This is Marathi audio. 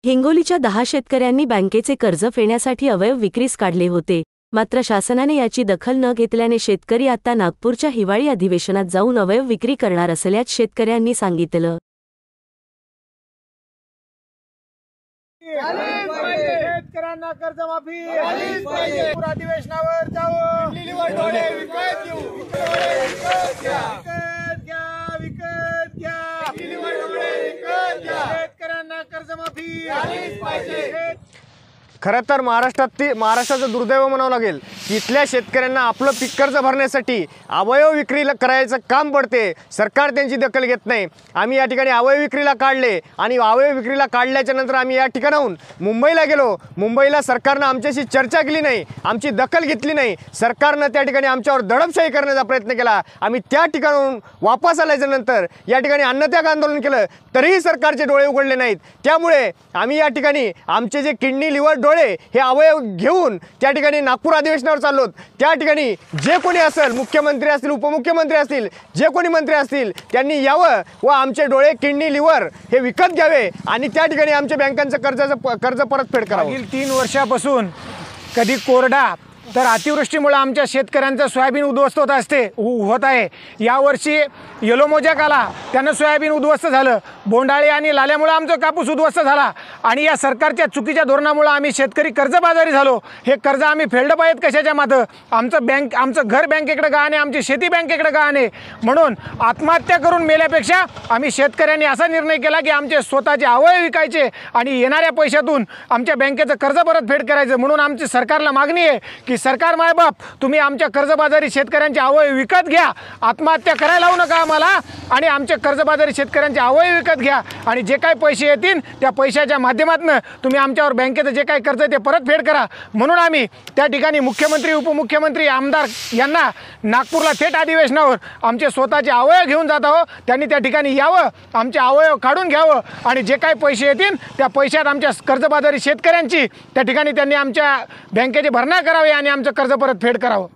हिंगोलीच्या 10 शेतकऱ्यांनी बँकेचे कर्ज फेडण्यासाठी अवयव विक्रीस काढले होते। मात्र शासनाने याची दखल न घेतल्याने शेतकरी आता नागपूरच्या हिवाळी अधिवेशनात जाऊन अवयव विक्री करणार असल्याचे शेतकऱ्यांनी सांगितलं। शेतकऱ्यांना कर्जमाफी अधिवेशनावर जाऊन शेतकऱ्यांना कर्जमाफी। खरं तर महाराष्ट्राचं दुर्दैव म्हणावं लागेल की इथल्या शेतकऱ्यांना आपलं पीक कर्ज भरण्यासाठी अवयव विक्रीला करायचं काम पडते, सरकार त्यांची दखल घेत नाही। आम्ही या ठिकाणी अवयव विक्रीला काढले आणि अवयव विक्रीला काढल्याच्या नंतर आम्ही या ठिकाणाहून मुंबईला गेलो। मुंबईला सरकारनं आमच्याशी चर्चा केली नाही, आमची दखल घेतली नाही। सरकारनं त्या ठिकाणी आमच्यावर दडपशाही करण्याचा प्रयत्न केला। आम्ही त्या ठिकाणाहून वापस आल्याच्या नंतर या ठिकाणी अन्नत्याग आंदोलन केलं, तरीही सरकारचे डोळे उघडले नाहीत। त्यामुळे आम्ही या ठिकाणी आमचे जे किडनी लिव्हर डोळे हे अवयव घेऊन त्या ठिकाणी नागपूर अधिवेशनावर चाललोत। त्या ठिकाणी जे कोणी असेल, मुख्यमंत्री असतील, उपमुख्यमंत्री असतील, जे कोणी मंत्री असतील, त्यांनी यावं व आमचे डोळे किडनी लिव्हर हे विकत घ्यावे आणि त्या ठिकाणी आमच्या बँकांचं कर्ज परतफेड करावं। मागील 3 वर्षापासून कधी कोरडा तर अतिवृष्टीमुळे आमच्या शेतकऱ्यांचं सोयाबीन उद्ध्वस्त होत आहे। यावर्षी येलो मोजॅक आला, त्यानं सोयाबीन उद्ध्वस्त झालं। बोंडाळी आणि लाल्यामुळे आमचं कापूस उद्ध्वस्त झाला आणि या सरकारच्या चुकीच्या धोरणामुळे आम्ही शेतकरी कर्जबाजारी झालो। हे कर्ज आम्ही फेडलं पाहिजेत कशाच्या माथं? आमचं घर बँकेकडे गहाणे, आमची शेती बँकेकडे गहाणे। म्हणून आत्महत्या करून मेल्यापेक्षा आम्ही शेतकऱ्यांनी असा निर्णय केला की आमचे स्वतःचे अवयव विकायचे आणि येणाऱ्या पैशातून आमच्या बँकेचं कर्ज परतफेड करायचं। म्हणून आमची सरकारला मागणी आहे की सरकार मायबाप, तुम्ही आमच्या कर्जबाजारी शेतकऱ्यांचे अवयव विकत घ्या, आत्महत्या करायला लावू नका आम्हाला आणि आमच्या कर्जबाजारी शेतकऱ्यांचे अवयव विकत घ्या आणि जे काही पैसे येतील त्या पैशाच्या माध्यमातून तुम्ही आमच्यावर बँकेचं जे काही कर्ज ते परतफेड करा। म्हणून आम्ही त्या ठिकाणी मुख्यमंत्री, उपमुख्यमंत्री, आमदार यांना नागपूरला थेट अधिवेशनावर आमचे स्वतःचे अवयव घेऊन जात आहोत। त्यांनी त्या ठिकाणी यावं, आमचे अवयव काढून घ्यावं आणि जे काही पैसे येतील त्या पैशात आमच्या कर्जबाजारी शेतकऱ्यांची त्या ठिकाणी त्यांनी आमच्या बँकेचे भरणा करावे आणि आमचं कर्ज परतफेड करावं।